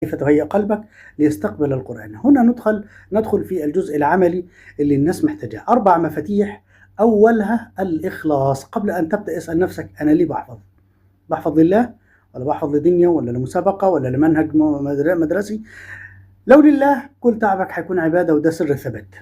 كيف تهيئ قلبك ليستقبل القرآن. هنا ندخل في الجزء العملي اللي الناس محتاجاه. 4 مفاتيح، أولها الإخلاص. قبل أن تبدأ اسأل نفسك: أنا ليه بحفظ؟ بحفظ لله ولا بحفظ لدنيا ولا لمسابقة ولا لمنهج مدرسي؟ لو لله كل تعبك حيكون عبادة، وده سر الثبات،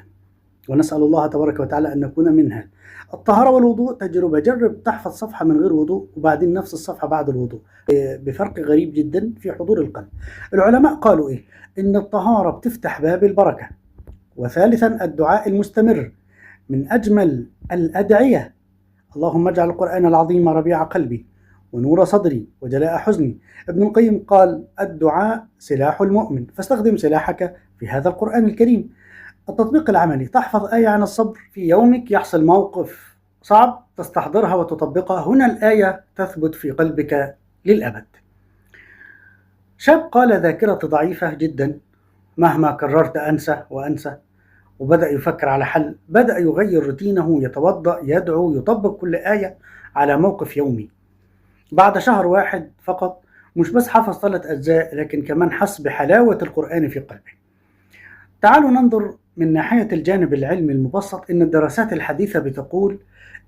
ونسأل الله تبارك وتعالى أن نكون منها. الطهارة والوضوء تجربة. جرب تحفظ صفحة من غير وضوء وبعدين نفس الصفحة بعد الوضوء، بفرق غريب جدا في حضور القلب. العلماء قالوا إيه؟ إن الطهارة بتفتح باب البركة. وثالثا الدعاء المستمر، من أجمل الأدعية: اللهم اجعل القرآن العظيم ربيع قلبي ونور صدري وجلاء حزني. ابن القيم قال: الدعاء سلاح المؤمن، فاستخدم سلاحك في هذا القرآن الكريم. التطبيق العملي: تحفظ آية عن الصبر في يومك، يحصل موقف صعب تستحضرها وتطبقها، هنا الآية تثبت في قلبك للأبد. شاب قال: ذاكرتي ضعيفة جدا، مهما كررت أنسى وأنسى، وبدأ يفكر على حل. بدأ يغير روتينه، يتوضأ، يدعو، يطبق كل آية على موقف يومي. بعد شهر واحد فقط مش بس حفظ 3 أجزاء، لكن كمان حس بحلاوة القرآن في قلبه. تعالوا ننظر من ناحية الجانب العلمي المبسط. إن الدراسات الحديثة بتقول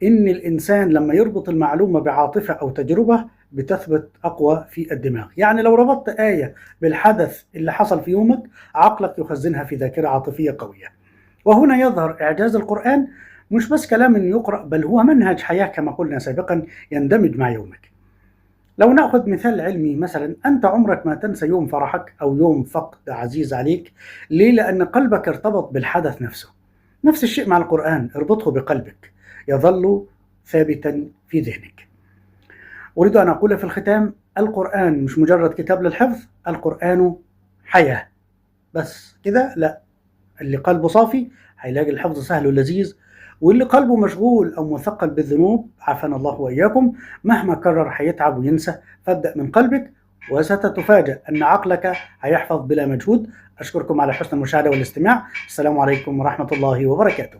إن الإنسان لما يربط المعلومة بعاطفة أو تجربة بتثبت أقوى في الدماغ. يعني لو ربطت آية بالحدث اللي حصل في يومك، عقلك يخزنها في ذاكرة عاطفية قوية. وهنا يظهر إعجاز القرآن، مش بس كلام يقرأ، بل هو منهج حياة كما قلنا سابقا يندمج مع يومك. لو نأخذ مثال علمي مثلا، أنت عمرك ما تنسى يوم فرحك أو يوم فقد عزيز عليك. ليه؟ لأن قلبك ارتبط بالحدث نفسه. نفس الشيء مع القرآن، اربطه بقلبك يظل ثابتا في ذهنك. أريد أن أقول في الختام: القرآن مش مجرد كتاب للحفظ، القرآن حياة. بس كده لا، اللي قلبه صافي هيلاقي الحفظ سهل ولذيذ، واللي قلبه مشغول أو مثقل بالذنوب، عافانا الله وإياكم، مهما كرر هيتعب وينسى. فابدأ من قلبك وستتفاجأ أن عقلك هيحفظ بلا مجهود. أشكركم على حسن المشاهدة والاستماع. السلام عليكم ورحمة الله وبركاته.